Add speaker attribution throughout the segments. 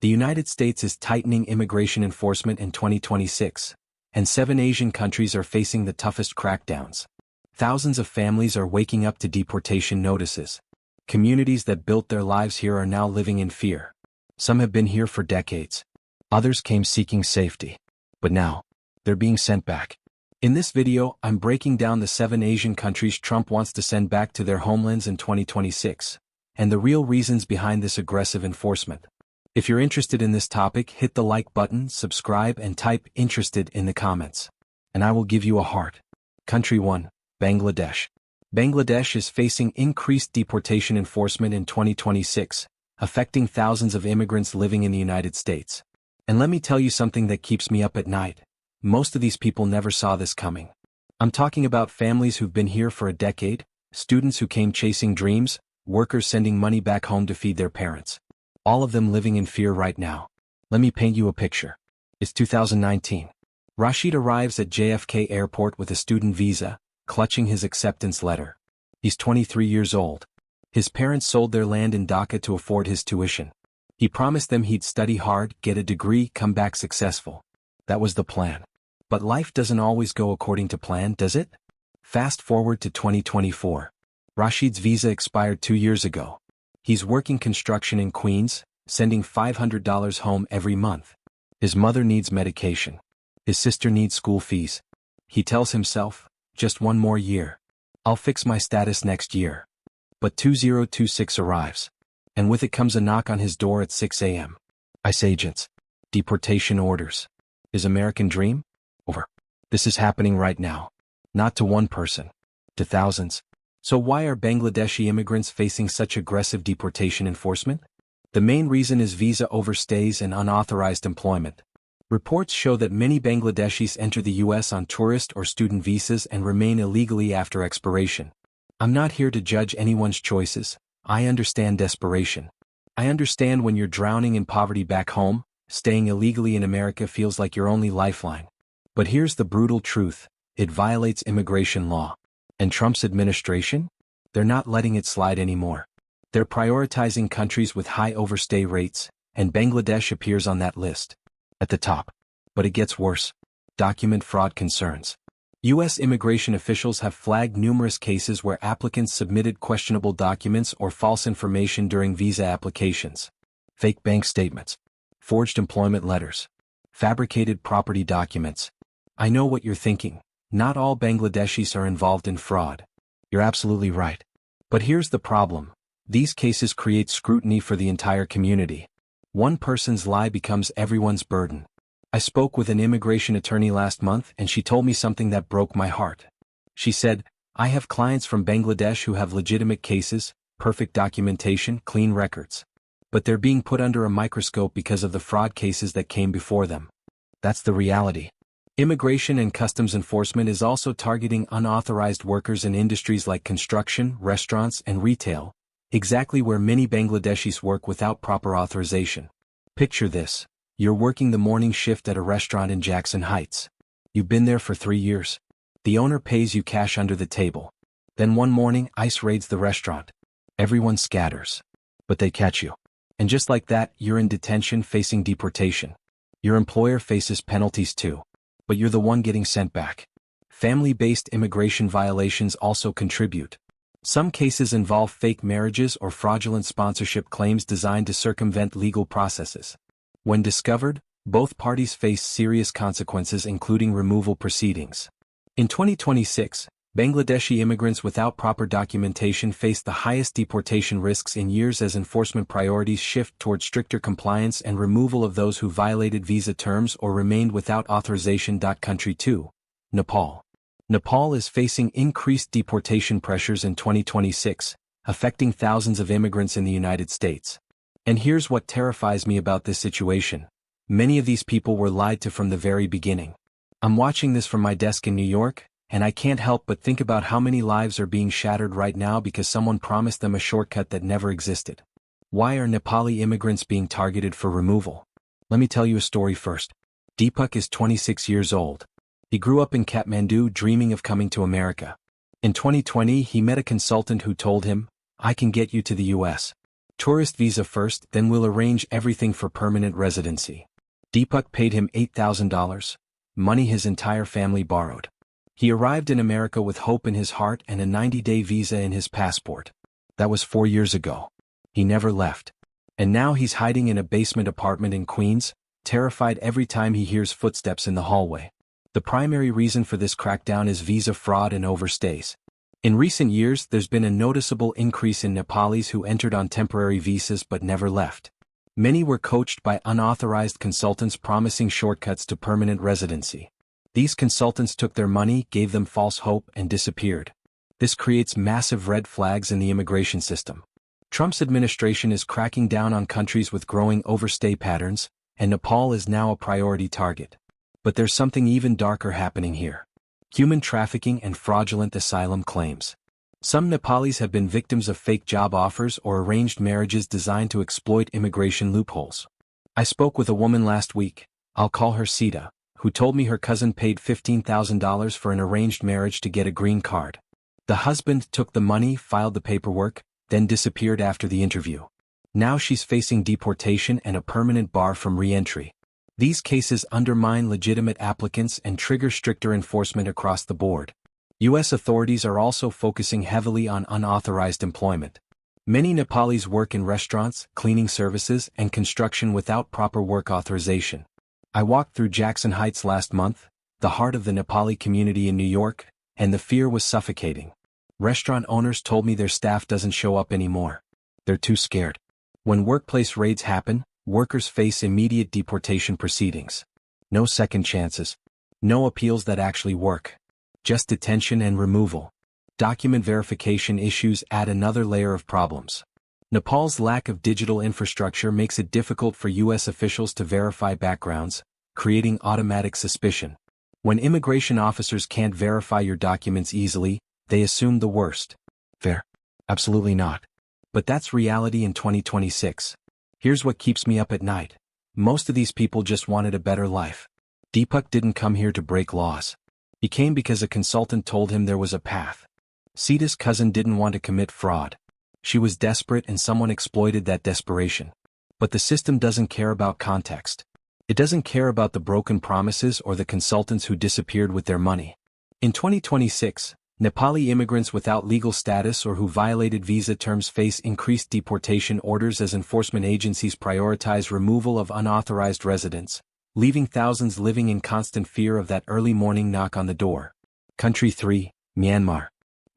Speaker 1: The United States is tightening immigration enforcement in 2026, and 7 Asian countries are facing the toughest crackdowns. Thousands of families are waking up to deportation notices. Communities that built their lives here are now living in fear. Some have been here for decades. Others came seeking safety. But now, they're being sent back. In this video, I'm breaking down the 7 Asian countries Trump wants to send back to their homelands in 2026, and the real reasons behind this aggressive enforcement. If you're interested in this topic, hit the like button, subscribe, and type "interested" in the comments. And I will give you a heart. Country 1, Bangladesh. Bangladesh is facing increased deportation enforcement in 2026, affecting thousands of immigrants living in the United States. And let me tell you something that keeps me up at night. Most of these people never saw this coming. I'm talking about families who've been here for a decade, students who came chasing dreams, workers sending money back home to feed their parents. All of them living in fear right now. Let me paint you a picture. It's 2019. Rashid arrives at JFK Airport with a student visa, clutching his acceptance letter. He's 23 years old. His parents sold their land in Dhaka to afford his tuition. He promised them he'd study hard, get a degree, come back successful. That was the plan. But life doesn't always go according to plan, does it? Fast forward to 2024. Rashid's visa expired 2 years ago. He's working construction in Queens, sending $500 home every month. His mother needs medication. His sister needs school fees. He tells himself, just one more year. I'll fix my status next year. But 2026 arrives. And with it comes a knock on his door at 6 a.m. ICE agents. Deportation orders. His American dream? Over. This is happening right now. Not to one person. To thousands. So why are Bangladeshi immigrants facing such aggressive deportation enforcement? The main reason is visa overstays and unauthorized employment. Reports show that many Bangladeshis enter the U.S. on tourist or student visas and remain illegally after expiration. I'm not here to judge anyone's choices. I understand desperation. I understand when you're drowning in poverty back home, staying illegally in America feels like your only lifeline. But here's the brutal truth. It violates immigration law. And Trump's administration? They're not letting it slide anymore. They're prioritizing countries with high overstay rates, and Bangladesh appears on that list. At the top. But it gets worse. Document fraud concerns. U.S. immigration officials have flagged numerous cases where applicants submitted questionable documents or false information during visa applications. Fake bank statements. Forged employment letters. Fabricated property documents. I know what you're thinking. Not all Bangladeshis are involved in fraud. You're absolutely right. But here's the problem. These cases create scrutiny for the entire community. One person's lie becomes everyone's burden. I spoke with an immigration attorney last month and she told me something that broke my heart. She said, I have clients from Bangladesh who have legitimate cases, perfect documentation, clean records. But they're being put under a microscope because of the fraud cases that came before them. That's the reality. Immigration and Customs Enforcement is also targeting unauthorized workers in industries like construction, restaurants, and retail, exactly where many Bangladeshis work without proper authorization. Picture this. You're working the morning shift at a restaurant in Jackson Heights. You've been there for 3 years. The owner pays you cash under the table. Then one morning, ICE raids the restaurant. Everyone scatters. But they catch you. And just like that, you're in detention facing deportation. Your employer faces penalties too. But you're the one getting sent back. Family-based immigration violations also contribute. Some cases involve fake marriages or fraudulent sponsorship claims designed to circumvent legal processes. When discovered, both parties face serious consequences including removal proceedings. In 2026, Bangladeshi immigrants without proper documentation face the highest deportation risks in years as enforcement priorities shift toward stricter compliance and removal of those who violated visa terms or remained without authorization. Country 2, Nepal. Nepal is facing increased deportation pressures in 2026, affecting thousands of immigrants in the United States. And here's what terrifies me about this situation. Many of these people were lied to from the very beginning. I'm watching this from my desk in New York, and I can't help but think about how many lives are being shattered right now because someone promised them a shortcut that never existed. Why are Nepali immigrants being targeted for removal? Let me tell you a story first. Deepak is 26 years old. He grew up in Kathmandu dreaming of coming to America. In 2020, he met a consultant who told him, I can get you to the US. Tourist visa first, then we'll arrange everything for permanent residency. Deepak paid him $8,000, money his entire family borrowed. He arrived in America with hope in his heart and a 90-day visa in his passport. That was 4 years ago. He never left. And now he's hiding in a basement apartment in Queens, terrified every time he hears footsteps in the hallway. The primary reason for this crackdown is visa fraud and overstays. In recent years, there's been a noticeable increase in Nepalis who entered on temporary visas but never left. Many were coached by unauthorized consultants promising shortcuts to permanent residency. These consultants took their money, gave them false hope, and disappeared. This creates massive red flags in the immigration system. Trump's administration is cracking down on countries with growing overstay patterns, and Nepal is now a priority target. But there's something even darker happening here. Human trafficking and fraudulent asylum claims. Some Nepalis have been victims of fake job offers or arranged marriages designed to exploit immigration loopholes. I spoke with a woman last week, I'll call her Sita, who told me her cousin paid $15,000 for an arranged marriage to get a green card. The husband took the money, filed the paperwork, then disappeared after the interview. Now she's facing deportation and a permanent bar from re-entry. These cases undermine legitimate applicants and trigger stricter enforcement across the board. U.S. authorities are also focusing heavily on unauthorized employment. Many Nepalis work in restaurants, cleaning services, and construction without proper work authorization. I walked through Jackson Heights last month, the heart of the Nepali community in New York, and the fear was suffocating. Restaurant owners told me their staff doesn't show up anymore. They're too scared. When workplace raids happen, workers face immediate deportation proceedings. No second chances. No appeals that actually work. Just detention and removal. Document verification issues add another layer of problems. Nepal's lack of digital infrastructure makes it difficult for U.S. officials to verify backgrounds, creating automatic suspicion. When immigration officers can't verify your documents easily, they assume the worst. Fair? Absolutely not. But that's reality in 2026. Here's what keeps me up at night. Most of these people just wanted a better life. Deepak didn't come here to break laws. He came because a consultant told him there was a path. Sita's cousin didn't want to commit fraud. She was desperate and someone exploited that desperation. But the system doesn't care about context. It doesn't care about the broken promises or the consultants who disappeared with their money. In 2026, Nepali immigrants without legal status or who violated visa terms face increased deportation orders as enforcement agencies prioritize removal of unauthorized residents, leaving thousands living in constant fear of that early morning knock on the door. Country 3, Myanmar.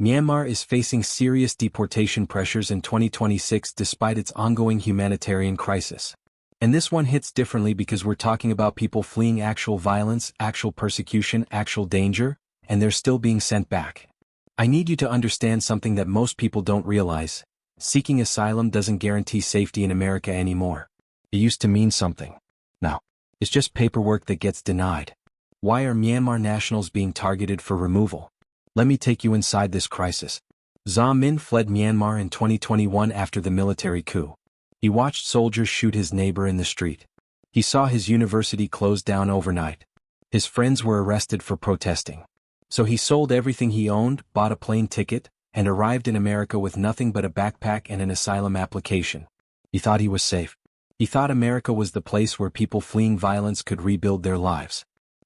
Speaker 1: Myanmar is facing serious deportation pressures in 2026 despite its ongoing humanitarian crisis. And this one hits differently because we're talking about people fleeing actual violence, actual persecution, actual danger, and they're still being sent back. I need you to understand something that most people don't realize. Seeking asylum doesn't guarantee safety in America anymore. It used to mean something. Now, it's just paperwork that gets denied. Why are Myanmar nationals being targeted for removal? Let me take you inside this crisis. Zha Min fled Myanmar in 2021 after the military coup. He watched soldiers shoot his neighbor in the street. He saw his university closed down overnight. His friends were arrested for protesting. So he sold everything he owned, bought a plane ticket, and arrived in America with nothing but a backpack and an asylum application. He thought he was safe. He thought America was the place where people fleeing violence could rebuild their lives.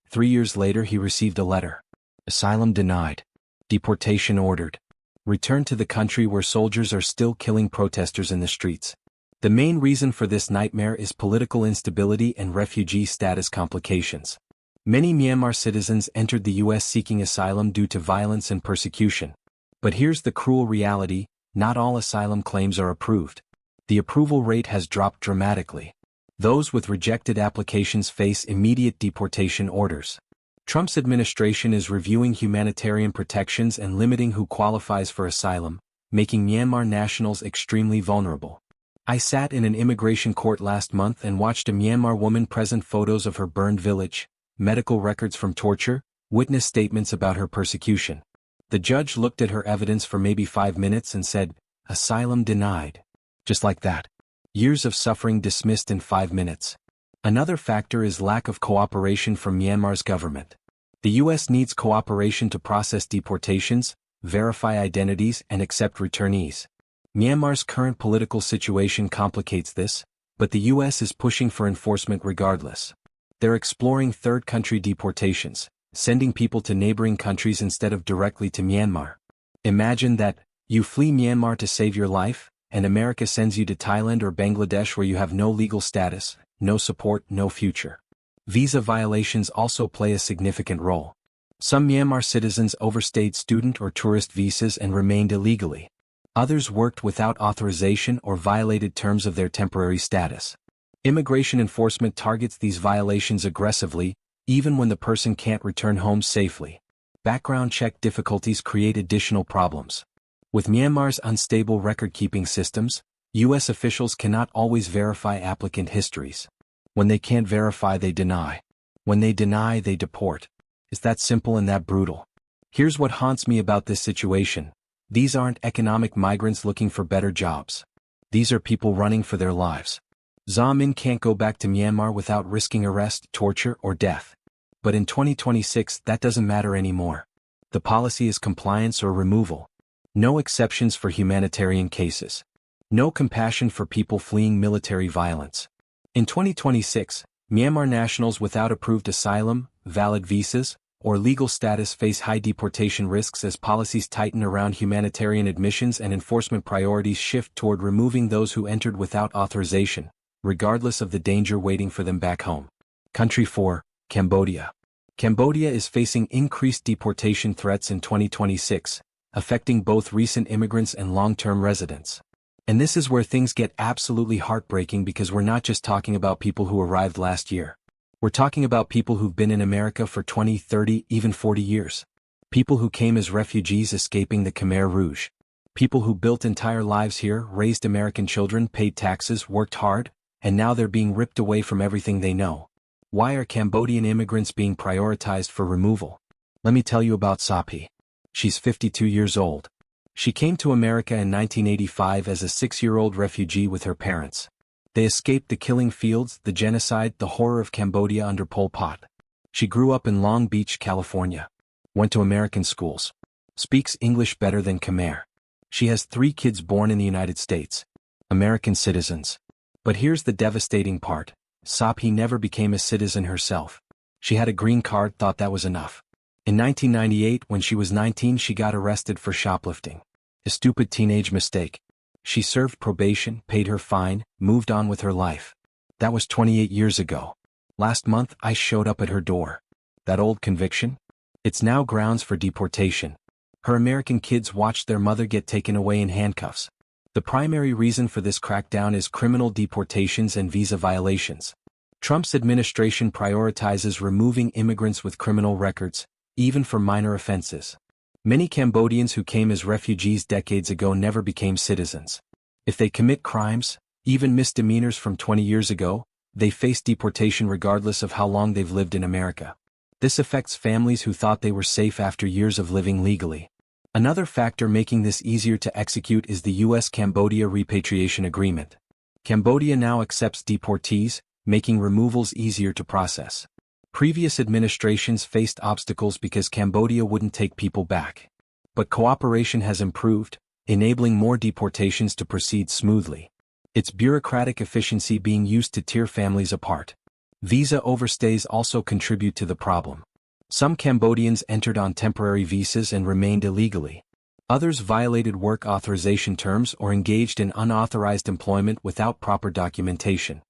Speaker 1: 3 years later he received a letter. Asylum denied. Deportation ordered. Return to the country where soldiers are still killing protesters in the streets. The main reason for this nightmare is political instability and refugee status complications. Many Myanmar citizens entered the U.S. seeking asylum due to violence and persecution. But here's the cruel reality, not all asylum claims are approved. The approval rate has dropped dramatically. Those with rejected applications face immediate deportation orders. Trump's administration is reviewing humanitarian protections and limiting who qualifies for asylum, making Myanmar nationals extremely vulnerable. I sat in an immigration court last month and watched a Myanmar woman present photos of her burned village, medical records from torture, witness statements about her persecution. The judge looked at her evidence for maybe 5 minutes and said, "Asylum denied." Just like that. Years of suffering dismissed in 5 minutes. Another factor is lack of cooperation from Myanmar's government. The U.S. needs cooperation to process deportations, verify identities, and accept returnees. Myanmar's current political situation complicates this, but the US is pushing for enforcement regardless. They're exploring third-country deportations, sending people to neighboring countries instead of directly to Myanmar. Imagine that, you flee Myanmar to save your life, and America sends you to Thailand or Bangladesh where you have no legal status, no support, no future. Visa violations also play a significant role. Some Myanmar citizens overstayed student or tourist visas and remained illegally. Others worked without authorization or violated terms of their temporary status. Immigration enforcement targets these violations aggressively, even when the person can't return home safely. Background check difficulties create additional problems. With Myanmar's unstable record-keeping systems, U.S. officials cannot always verify applicant histories. When they can't verify, they deny. When they deny, they deport. It's that simple and that brutal. Here's what haunts me about this situation. These aren't economic migrants looking for better jobs. These are people running for their lives. Zha Min can't go back to Myanmar without risking arrest, torture, or death. But in 2026, that doesn't matter anymore. The policy is compliance or removal. No exceptions for humanitarian cases. No compassion for people fleeing military violence. In 2026, Myanmar nationals without approved asylum, valid visas, or legal status face high deportation risks as policies tighten around humanitarian admissions and enforcement priorities shift toward removing those who entered without authorization, regardless of the danger waiting for them back home. Country 4, Cambodia. Cambodia is facing increased deportation threats in 2026, affecting both recent immigrants and long-term residents. And this is where things get absolutely heartbreaking because we're not just talking about people who arrived last year. We're talking about people who've been in America for 20, 30, even 40 years. People who came as refugees escaping the Khmer Rouge. People who built entire lives here, raised American children, paid taxes, worked hard, and now they're being ripped away from everything they know. Why are Cambodian immigrants being prioritized for removal? Let me tell you about Sapi. She's 52 years old. She came to America in 1985 as a 6-year-old refugee with her parents. They escaped the killing fields, the genocide, the horror of Cambodia under Pol Pot. She grew up in Long Beach, California. Went to American schools. Speaks English better than Khmer. She has 3 kids born in the United States. American citizens. But here's the devastating part. Sapi never became a citizen herself. She had a green card, thought that was enough. In 1998, when she was 19, she got arrested for shoplifting. A stupid teenage mistake. She served probation, paid her fine, moved on with her life. That was 28 years ago. Last month, I showed up at her door. That old conviction? It's now grounds for deportation. Her American kids watched their mother get taken away in handcuffs. The primary reason for this crackdown is criminal deportations and visa violations. Trump's administration prioritizes removing immigrants with criminal records, even for minor offenses. Many Cambodians who came as refugees decades ago never became citizens. If they commit crimes, even misdemeanors from 20 years ago, they face deportation regardless of how long they've lived in America. This affects families who thought they were safe after years of living legally. Another factor making this easier to execute is the U.S.-Cambodia Repatriation Agreement. Cambodia now accepts deportees, making removals easier to process. Previous administrations faced obstacles because Cambodia wouldn't take people back. But cooperation has improved, enabling more deportations to proceed smoothly. It's bureaucratic efficiency being used to tear families apart. Visa overstays also contribute to the problem. Some Cambodians entered on temporary visas and remained illegally. Others violated work authorization terms or engaged in unauthorized employment without proper documentation.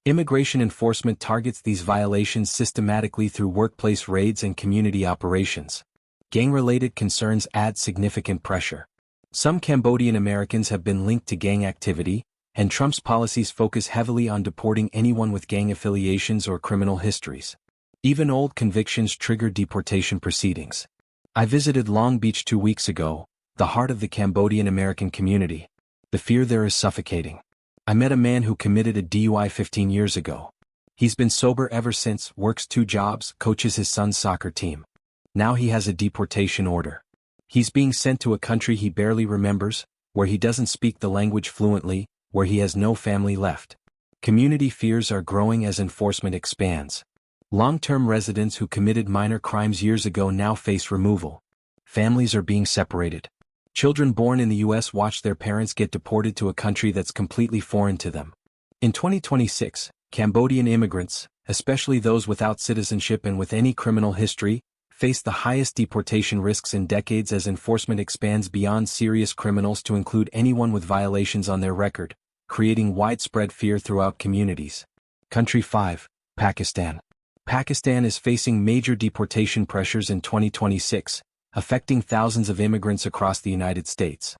Speaker 1: Immigration enforcement targets these violations systematically through workplace raids and community operations. Gang-related concerns add significant pressure. Some Cambodian Americans have been linked to gang activity, and Trump's policies focus heavily on deporting anyone with gang affiliations or criminal histories. Even old convictions trigger deportation proceedings. I visited Long Beach 2 weeks ago, the heart of the Cambodian American community. The fear there is suffocating. I met a man who committed a DUI 15 years ago. He's been sober ever since, works 2 jobs, coaches his son's soccer team. Now he has a deportation order. He's being sent to a country he barely remembers, where he doesn't speak the language fluently, where he has no family left. Community fears are growing as enforcement expands. Long-term residents who committed minor crimes years ago now face removal. Families are being separated. Children born in the U.S. watch their parents get deported to a country that's completely foreign to them. In 2026, Cambodian immigrants, especially those without citizenship and with any criminal history, face the highest deportation risks in decades as enforcement expands beyond serious criminals to include anyone with violations on their record, creating widespread fear throughout communities. Country 5, Pakistan. Pakistan is facing major deportation pressures in 2026, affecting thousands of immigrants across the United States.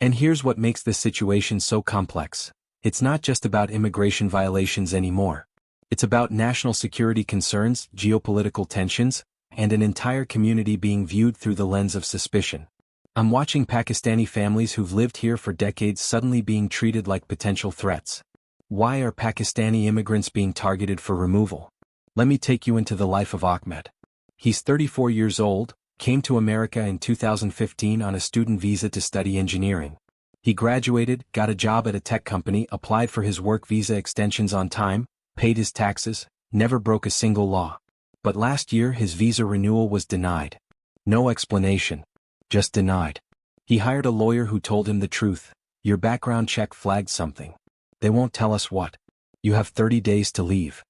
Speaker 1: And here's what makes this situation so complex. It's not just about immigration violations anymore. It's about national security concerns, geopolitical tensions, and an entire community being viewed through the lens of suspicion. I'm watching Pakistani families who've lived here for decades suddenly being treated like potential threats. Why are Pakistani immigrants being targeted for removal? Let me take you into the life of Ahmed. He's 34 years old, came to America in 2015 on a student visa to study engineering. He graduated, got a job at a tech company, applied for his work visa extensions on time, paid his taxes, never broke a single law. But last year his visa renewal was denied. No explanation. Just denied. He hired a lawyer who told him the truth. Your background check flagged something. They won't tell us what. You have 30 days to leave.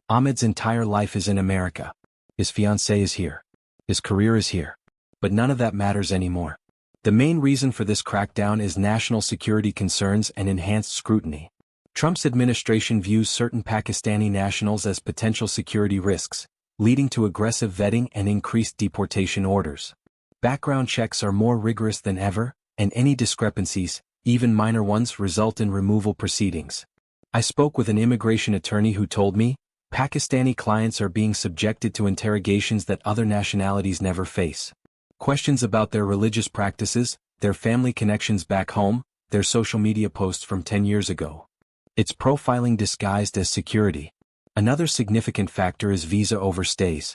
Speaker 1: Ahmed's entire life is in America. His fiancée is here. His career is here. But none of that matters anymore. The main reason for this crackdown is national security concerns and enhanced scrutiny. Trump's administration views certain Pakistani nationals as potential security risks, leading to aggressive vetting and increased deportation orders. Background checks are more rigorous than ever, and any discrepancies, even minor ones, result in removal proceedings. I spoke with an immigration attorney who told me, Pakistani clients are being subjected to interrogations that other nationalities never face. Questions about their religious practices, their family connections back home, their social media posts from 10 years ago. It's profiling disguised as security. Another significant factor is visa overstays.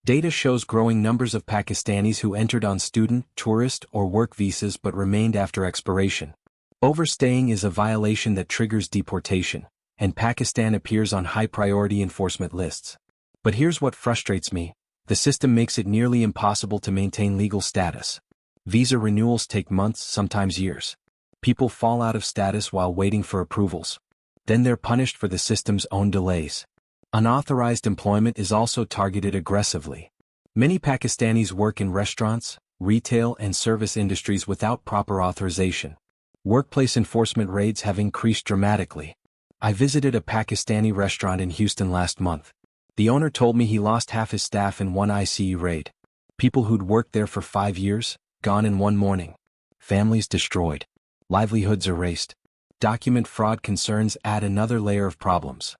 Speaker 1: Data shows growing numbers of Pakistanis who entered on student, tourist, or work visas but remained after expiration. Overstaying is a violation that triggers deportation, and Pakistan appears on high-priority enforcement lists. But here's what frustrates me. The system makes it nearly impossible to maintain legal status. Visa renewals take months, sometimes years. People fall out of status while waiting for approvals. Then they're punished for the system's own delays. Unauthorized employment is also targeted aggressively. Many Pakistanis work in restaurants, retail, and service industries without proper authorization. Workplace enforcement raids have increased dramatically. I visited a Pakistani restaurant in Houston last month. The owner told me he lost half his staff in one ICU raid. People who'd worked there for 5 years, gone in one morning. Families destroyed. Livelihoods erased. Document fraud concerns add another layer of problems.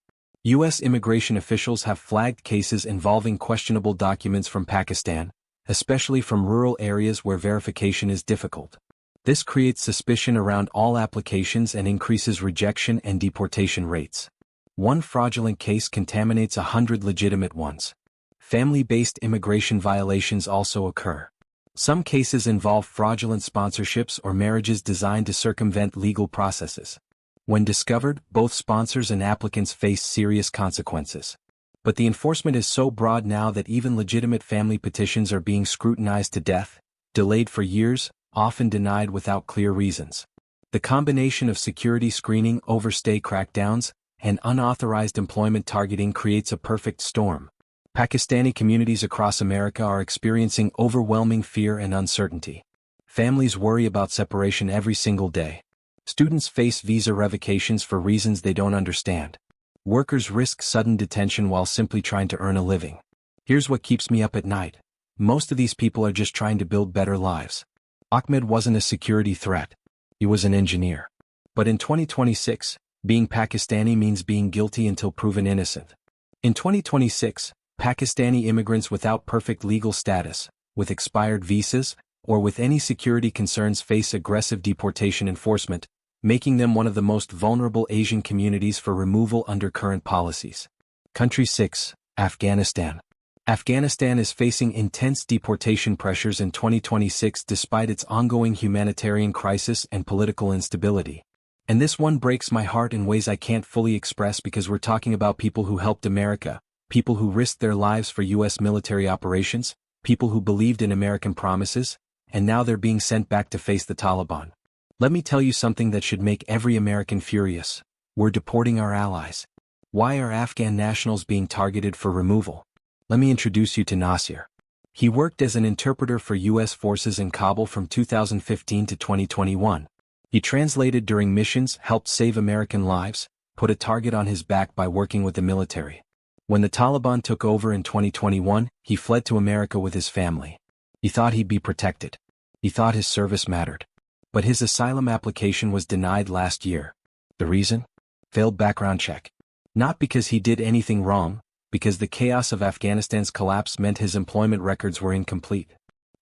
Speaker 1: U.S. immigration officials have flagged cases involving questionable documents from Pakistan, especially from rural areas where verification is difficult. This creates suspicion around all applications and increases rejection and deportation rates. One fraudulent case contaminates 100 legitimate ones. Family-based immigration violations also occur. Some cases involve fraudulent sponsorships or marriages designed to circumvent legal processes. When discovered, both sponsors and applicants face serious consequences. But the enforcement is so broad now that even legitimate family petitions are being scrutinized to death, delayed for years, often denied without clear reasons. The combination of security screening, overstay crackdowns, and unauthorized employment targeting creates a perfect storm. Pakistani communities across America are experiencing overwhelming fear and uncertainty. Families worry about separation every single day. Students face visa revocations for reasons they don't understand. Workers risk sudden detention while simply trying to earn a living. Here's what keeps me up at night. Most of these people are just trying to build better lives. Ahmed wasn't a security threat. He was an engineer. But in 2026, being Pakistani means being guilty until proven innocent. In 2026, Pakistani immigrants without perfect legal status, with expired visas, or with any security concerns face aggressive deportation enforcement, making them one of the most vulnerable Asian communities for removal under current policies. Country 6, Afghanistan. Afghanistan is facing intense deportation pressures in 2026 despite its ongoing humanitarian crisis and political instability. And this one breaks my heart in ways I can't fully express because we're talking about people who helped America, people who risked their lives for U.S. military operations, people who believed in American promises, and now they're being sent back to face the Taliban. Let me tell you something that should make every American furious. We're deporting our allies. Why are Afghan nationals being targeted for removal? Let me introduce you to Nasir. He worked as an interpreter for U.S. forces in Kabul from 2015 to 2021. He translated during missions, helped save American lives, put a target on his back by working with the military. When the Taliban took over in 2021, he fled to America with his family. He thought he'd be protected. He thought his service mattered. But his asylum application was denied last year. The reason? Failed background check. Not because he did anything wrong, because the chaos of Afghanistan's collapse meant his employment records were incomplete.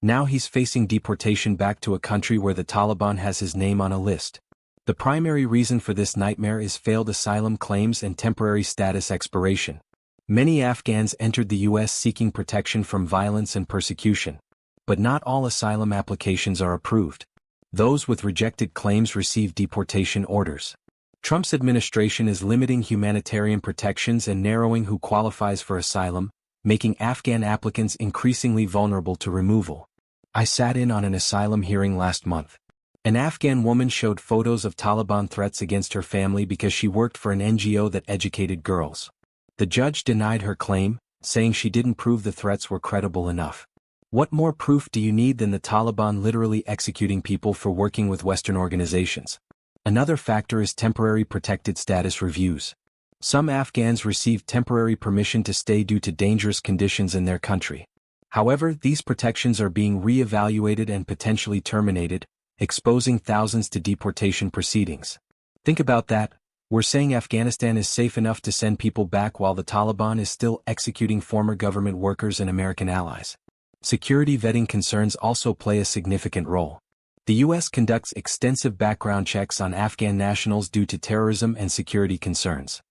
Speaker 1: Now he's facing deportation back to a country where the Taliban has his name on a list. The primary reason for this nightmare is failed asylum claims and temporary status expiration. Many Afghans entered the U.S. seeking protection from violence and persecution. But not all asylum applications are approved. Those with rejected claims receive deportation orders. Trump's administration is limiting humanitarian protections and narrowing who qualifies for asylum, making Afghan applicants increasingly vulnerable to removal. I sat in on an asylum hearing last month. An Afghan woman showed photos of Taliban threats against her family because she worked for an NGO that educated girls. The judge denied her claim, saying she didn't prove the threats were credible enough. What more proof do you need than the Taliban literally executing people for working with Western organizations? Another factor is temporary protected status reviews. Some Afghans receive temporary permission to stay due to dangerous conditions in their country. However, these protections are being re-evaluated and potentially terminated, exposing thousands to deportation proceedings. Think about that. We're saying Afghanistan is safe enough to send people back while the Taliban is still executing former government workers and American allies. Security vetting concerns also play a significant role. The U.S. conducts extensive background checks on Afghan nationals due to terrorism and security concerns.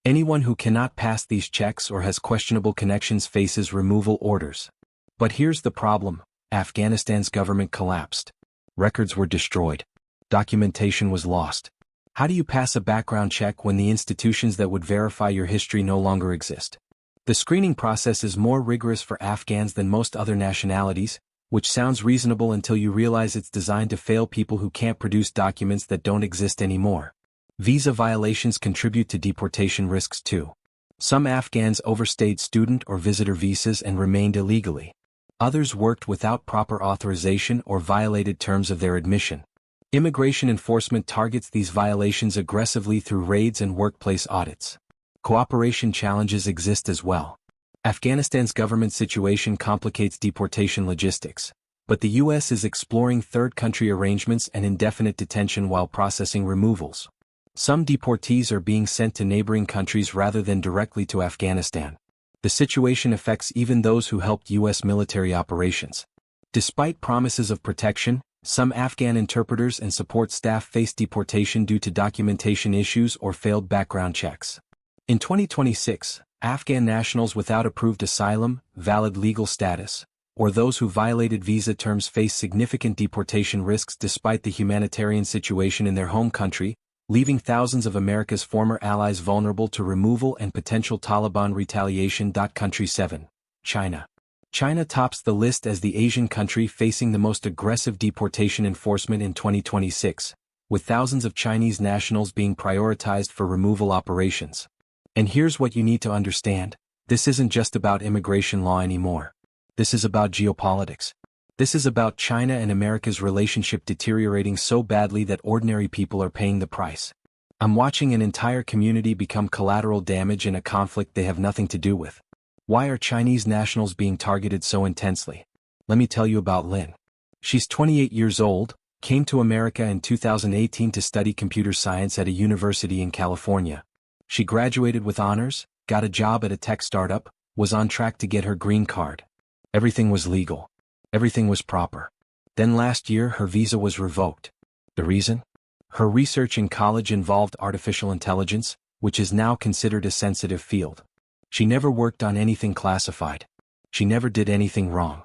Speaker 1: Anyone who cannot pass these checks or has questionable connections faces removal orders. But here's the problem: Afghanistan's government collapsed. Records were destroyed. Documentation was lost. How do you pass a background check when the institutions that would verify your history no longer exist? The screening process is more rigorous for Afghans than most other nationalities, which sounds reasonable until you realize it's designed to fail people who can't produce documents that don't exist anymore. Visa violations contribute to deportation risks too. Some Afghans overstayed student or visitor visas and remained illegally. Others worked without proper authorization or violated terms of their admission. Immigration enforcement targets these violations aggressively through raids and workplace audits. Cooperation challenges exist as well. Afghanistan's government situation complicates deportation logistics, but the U.S. is exploring third-country arrangements and indefinite detention while processing removals. Some deportees are being sent to neighboring countries rather than directly to Afghanistan. The situation affects even those who helped U.S. military operations. Despite promises of protection, some Afghan interpreters and support staff face deportation due to documentation issues or failed background checks. In 2026, Afghan nationals without approved asylum, valid legal status, or those who violated visa terms face significant deportation risks despite the humanitarian situation in their home country, leaving thousands of America's former allies vulnerable to removal and potential Taliban retaliation. Country 7. China. China tops the list as the Asian country facing the most aggressive deportation enforcement in 2026, with thousands of Chinese nationals being prioritized for removal operations. And here's what you need to understand: this isn't just about immigration law anymore. This is about geopolitics. This is about China and America's relationship deteriorating so badly that ordinary people are paying the price. I'm watching an entire community become collateral damage in a conflict they have nothing to do with. Why are Chinese nationals being targeted so intensely? Let me tell you about Lin. She's 28 years old, came to America in 2018 to study computer science at a university in California. She graduated with honors, got a job at a tech startup, was on track to get her green card. Everything was legal. Everything was proper. Then last year her visa was revoked. The reason? Her research in college involved artificial intelligence, which is now considered a sensitive field. She never worked on anything classified. She never did anything wrong.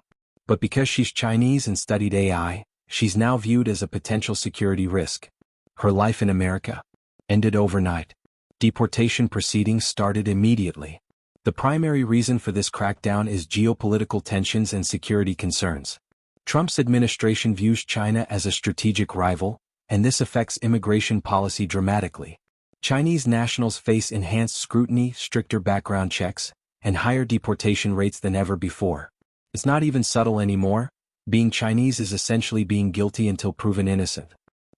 Speaker 1: But because she's Chinese and studied AI, she's now viewed as a potential security risk. Her life in America ended overnight. Deportation proceedings started immediately. The primary reason for this crackdown is geopolitical tensions and security concerns. Trump's administration views China as a strategic rival, and this affects immigration policy dramatically. Chinese nationals face enhanced scrutiny, stricter background checks, and higher deportation rates than ever before. It's not even subtle anymore. Being Chinese is essentially being guilty until proven innocent.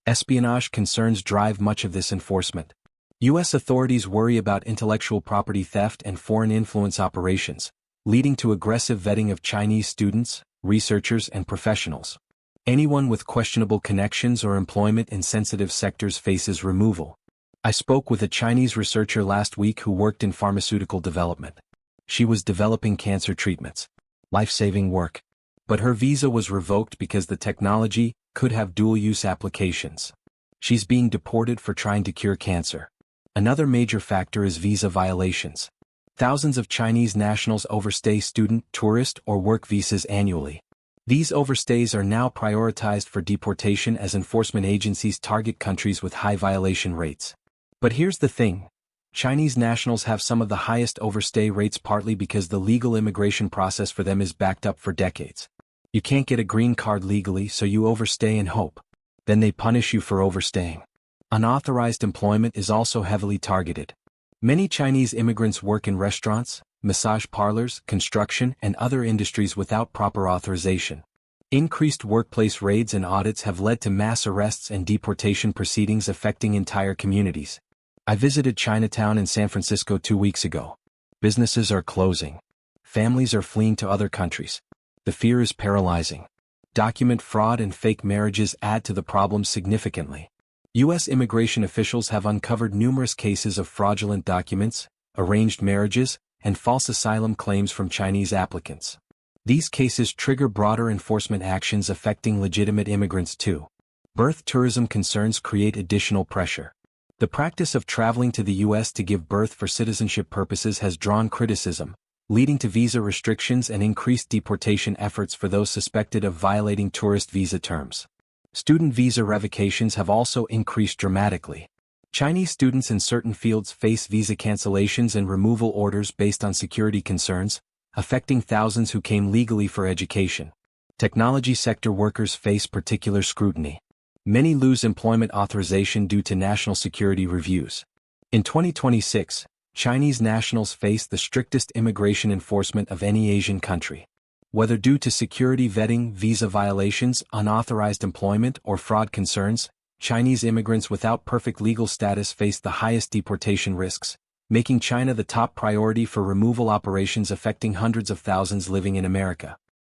Speaker 1: Espionage concerns drive much of this enforcement. U.S. authorities worry about intellectual property theft and foreign influence operations, leading to aggressive vetting of Chinese students, researchers, and professionals. Anyone with questionable connections or employment in sensitive sectors faces removal. I spoke with a Chinese researcher last week who worked in pharmaceutical development. She was developing cancer treatments, life-saving work. But her visa was revoked because the technology could have dual-use applications. She's being deported for trying to cure cancer. Another major factor is visa violations. Thousands of Chinese nationals overstay student, tourist, or work visas annually. These overstays are now prioritized for deportation as enforcement agencies target countries with high violation rates. But here's the thing. Chinese nationals have some of the highest overstay rates partly because the legal immigration process for them is backed up for decades. You can't get a green card legally, so you overstay and hope. Then they punish you for overstaying. Unauthorized employment is also heavily targeted. Many Chinese immigrants work in restaurants, massage parlors, construction, and other industries without proper authorization. Increased workplace raids and audits have led to mass arrests and deportation proceedings affecting entire communities. I visited Chinatown in San Francisco 2 weeks ago. Businesses are closing. Families are fleeing to other countries. The fear is paralyzing. Document fraud and fake marriages add to the problem significantly. U.S. immigration officials have uncovered numerous cases of fraudulent documents, arranged marriages, and false asylum claims from Chinese applicants. These cases trigger broader enforcement actions affecting legitimate immigrants too. Birth tourism concerns create additional pressure. The practice of traveling to the U.S. to give birth for citizenship purposes has drawn criticism, leading to visa restrictions and increased deportation efforts for those suspected of violating tourist visa terms. Student visa revocations have also increased dramatically. Chinese students in certain fields face visa cancellations and removal orders based on security concerns, affecting thousands who came legally for education. Technology sector workers face particular scrutiny. Many lose employment authorization due to national security reviews. In 2026, Chinese nationals face the strictest immigration enforcement of any Asian country. Whether due to security vetting, visa violations, unauthorized employment, or fraud concerns, Chinese immigrants without perfect legal status face the highest deportation risks, making China the top priority for removal operations affecting hundreds of thousands living in America.